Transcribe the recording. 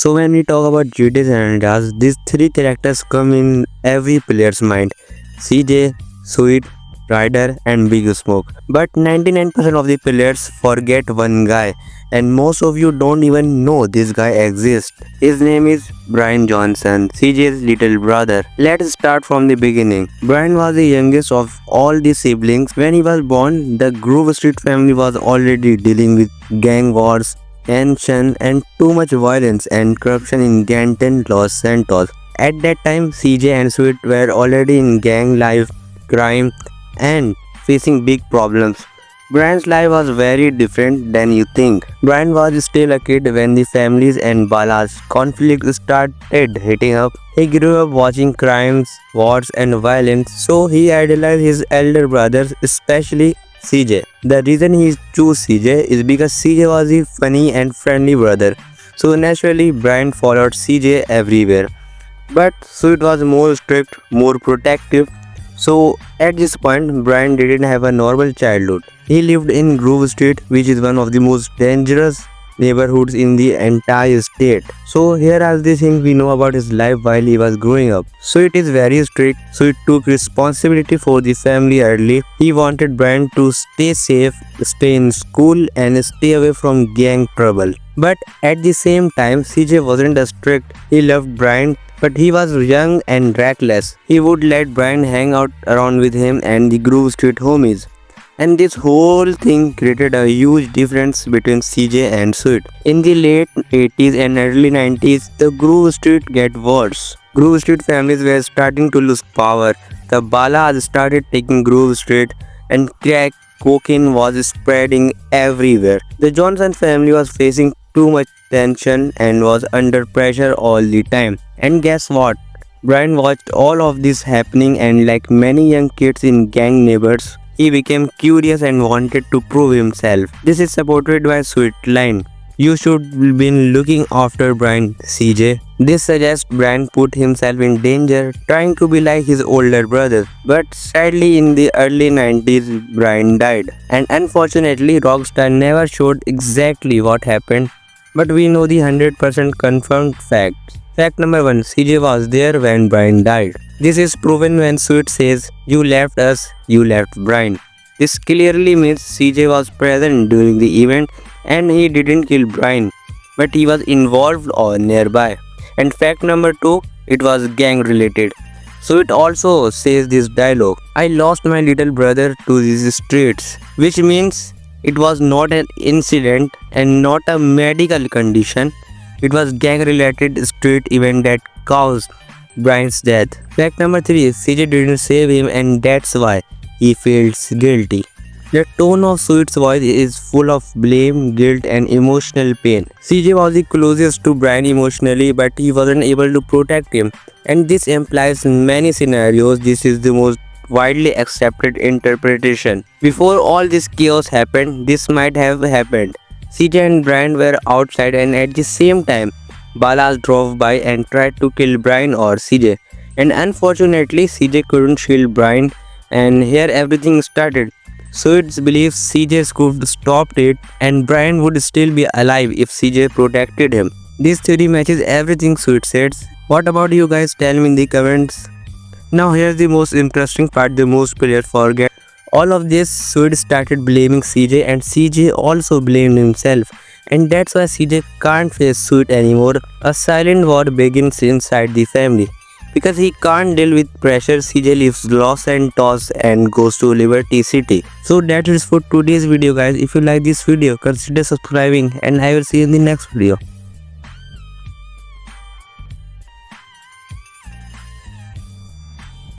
So when we talk about GTA San Andreas, these three characters come in every player's mind: CJ, Sweet, Ryder, and Big Smoke. But 99% of the players forget one guy, and most of you don't even know this guy exists. His name is Brian Johnson, CJ's little brother. Let's start from the beginning. Brian was the youngest of all the siblings. When he was born, the Grove Street family was already dealing with gang wars, tension, and too much violence and corruption in Ganton, Los Santos. At that time, CJ and Sweet were already in gang life, crime, and facing big problems. Brian's life was very different than you think. Brian was still a kid when the families and Bala's conflict started heating up. He grew up watching crimes, wars, and violence, so he idolized his elder brothers, especially CJ. The reason he chose CJ is because CJ was a funny and friendly brother, so naturally Brian followed CJ everywhere. But Sweet was more strict, more protective. So at this point, Brian didn't have a normal childhood. He lived in Grove Street, which is one of the most dangerous neighborhoods in the entire state. So here are the things we know about his life while he was growing up. Sweet is very strict, so he took responsibility for the family early. He wanted Brian to stay safe, stay in school, and stay away from gang trouble. But at the same time, CJ wasn't as strict. He loved Brian, but he was young and reckless. He would let Brian hang out around with him and the Grove Street homies. And this whole thing created a huge difference between CJ and Sweet. In the late 80s and early 90s, the Grove Street got worse. Grove Street families were starting to lose power. The Balas started taking Grove Street, and crack cocaine was spreading everywhere. The Johnson family was facing too much tension and was under pressure all the time. And guess what? Brian watched all of this happening, and like many young kids in gang neighbors, he became curious and wanted to prove himself. This is supported by Sweet line: "You should be looking after Brian, CJ." This suggests Brian put himself in danger trying to be like his older brother. But sadly, in the early 90s, Brian died. And unfortunately, Rockstar never showed exactly what happened, but we know the 100% confirmed facts. Fact number 1. CJ was there when Brian died. This is proven when Sweet says, "You left us, you left Brian." This clearly means CJ was present during the event and he didn't kill Brian, but he was involved or nearby. And fact number 2, it was gang related. Sweet also says this dialogue: "I lost my little brother to these streets," which means it was not an incident and not a medical condition. It was gang-related street event that caused Brian's death. Fact number 3, CJ didn't save him, and that's why he feels guilty. The tone of Sweet's voice is full of blame, guilt, and emotional pain. CJ was the closest to Brian emotionally, but he wasn't able to protect him. And this implies in many scenarios this is the most widely accepted interpretation. Before all this chaos happened, this might have happened. CJ and Brian were outside, and at the same time, Balas drove by and tried to kill Brian or CJ. And unfortunately, CJ couldn't shield Brian, and here everything started. Sweet believes CJ could stop it, and Brian would still be alive if CJ protected him. This theory matches everything Sweet says. What about you guys? Tell me in the comments. Now here's the most interesting part the most players forget. All of this, Sweet started blaming CJ, and CJ also blamed himself. And that's why CJ can't face Sweet anymore. A silent war begins inside the family. Because he can't deal with pressure, CJ leaves Los Santos and goes to Liberty City. So that is for today's video guys. If you like this video, consider subscribing, and I will see you in the next video.